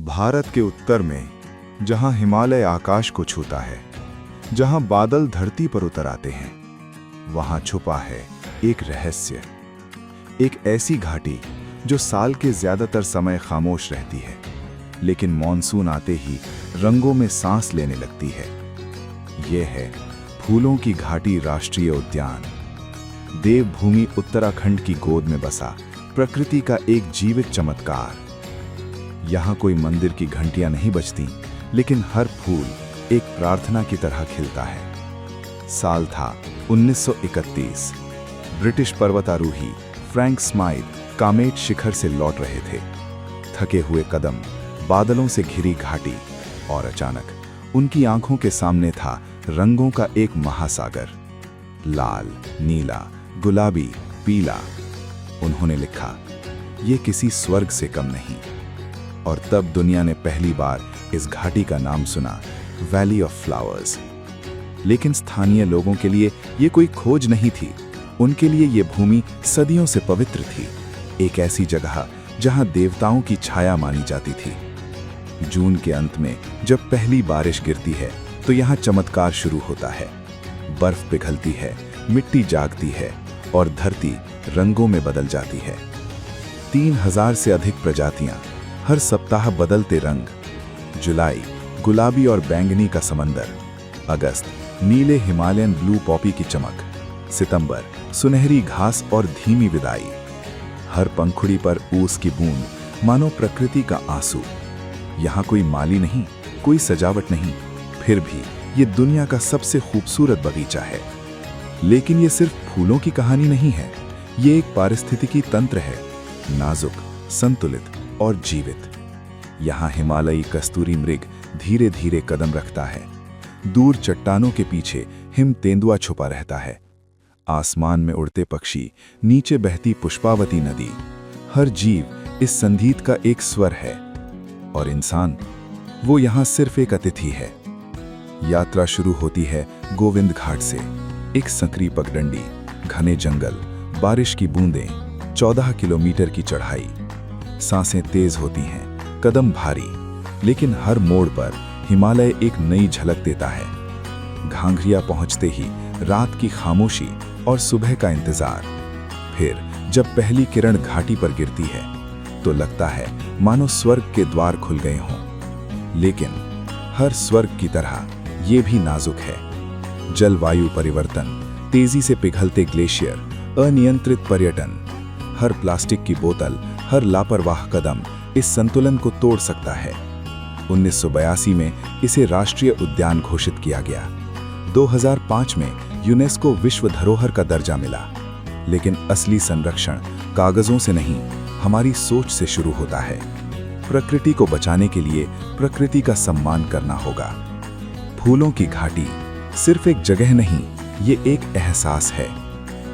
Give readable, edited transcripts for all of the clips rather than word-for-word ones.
भारत के उत्तर में, जहां हिमालय आकाश को छूता है, जहां बादल धरती पर उतर आते हैं, वहां छुपा है एक रहस्य। एक ऐसी घाटी जो साल के ज्यादातर समय खामोश रहती है, लेकिन मॉनसून आते ही रंगों में सांस लेने लगती है। यह है फूलों की घाटी राष्ट्रीय उद्यान। देवभूमि उत्तराखंड की गोद में बसा प्रकृति का एक जीवित चमत्कार। यहाँ कोई मंदिर की घंटियां नहीं बजती, लेकिन हर फूल एक प्रार्थना की तरह खिलता है। साल था 1931। ब्रिटिश पर्वतारोही फ्रैंक स्माइथ कामेट शिखर से लौट रहे थे। थके हुए कदम, बादलों से घिरी घाटी, और अचानक उनकी आंखों के सामने था रंगों का एक महासागर। लाल, नीला, गुलाबी, पीला। उन्होंने लिखा, यह किसी स्वर्ग से कम नहीं। और तब दुनिया ने पहली बार इस घाटी का नाम सुना, वैली ऑफ फ्लावर्स। लेकिन स्थानीय लोगों के लिए यह कोई खोज नहीं थी। उनके लिए यह भूमि सदियों से पवित्र थी, एक ऐसी जगह जहां देवताओं की छाया मानी जाती थी। जून के अंत में जब पहली बारिश गिरती है तो यहां चमत्कार शुरू होता है। बर्फ पिघलती है, मिट्टी जागती है और धरती रंगों में बदल जाती है। 3000 से अधिक प्रजातियां, हर सप्ताह बदलते रंग। जुलाई गुलाबी और बैंगनी का समंदर, अगस्त नीले हिमालयन ब्लू पॉपी की चमक, सितंबर सुनहरी घास और धीमी विदाई। हर पंखुड़ी पर ओस की बूंद, मानो प्रकृति का आंसू। यहाँ कोई माली नहीं, कोई सजावट नहीं, फिर भी ये दुनिया का सबसे खूबसूरत बगीचा है। लेकिन ये सिर्फ फूलों की कहानी नहीं है, ये एक पारिस्थितिकी तंत्र है, नाजुक, संतुलित और जीवित। यहाँ हिमालयी कस्तूरी मृग धीरे धीरे कदम रखता है। दूर चट्टानों के पीछे हिम तेंदुआ छुपा रहता है। आसमान में उड़ते पक्षी, नीचे बहती पुष्पावती नदी। हर जीव इस संगीत का एक स्वर है। और इंसान, वो यहाँ सिर्फ एक अतिथि है। यात्रा शुरू होती है गोविंद घाट से। एक संकरी पगडंडी, घने जंगल, बारिश की बूंदें, 14 किलोमीटर की चढ़ाई। सांसें तेज होती हैं, कदम भारी, लेकिन हर मोड़ पर हिमालय एक नई झलक देता है। घांघरिया पहुंचते ही रात की खामोशी और सुबह का इंतजार। फिर जब पहली किरण घाटी पर गिरती है तो लगता है मानो स्वर्ग के द्वार खुल गए हों। लेकिन हर स्वर्ग की तरह ये भी नाजुक है। जलवायु परिवर्तन, तेजी से पिघलते ग्लेशियर, अनियंत्रित पर्यटन, हर प्लास्टिक की बोतल, हर लापरवाह कदम इस संतुलन को तोड़ सकता है। 1982 में इसे राष्ट्रीय उद्यान घोषित किया गया। 2005 में यूनेस्को विश्व धरोहर का दर्जा मिला। लेकिन असली संरक्षण कागजों से नहीं, हमारी सोच से शुरू होता है। प्रकृति को बचाने के लिए प्रकृति का सम्मान करना होगा। फूलों की घाटी सिर्फ एक जगह नहीं, ये एक एहसास है।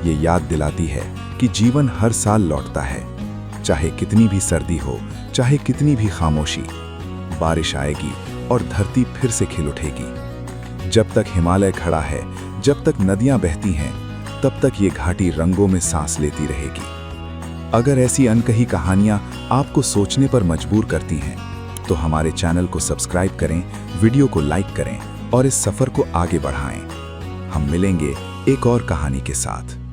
ये याद दिलाती है कि जीवन हर साल लौटता है। चाहे कितनी भी सर्दी हो, चाहे कितनी भी खामोशी, बारिश आएगी और धरती फिर से खिल उठेगी। जब तक हिमालय खड़ा है, जब तक नदियां बहती हैं, तब तक ये घाटी रंगों में सांस लेती रहेगी। अगर ऐसी अनकही कहानियां आपको सोचने पर मजबूर करती हैं, तो हमारे चैनल को सब्सक्राइब करें, वीडियो को लाइक करें और इस सफर को आगे बढ़ाएं। हम मिलेंगे एक और कहानी के साथ।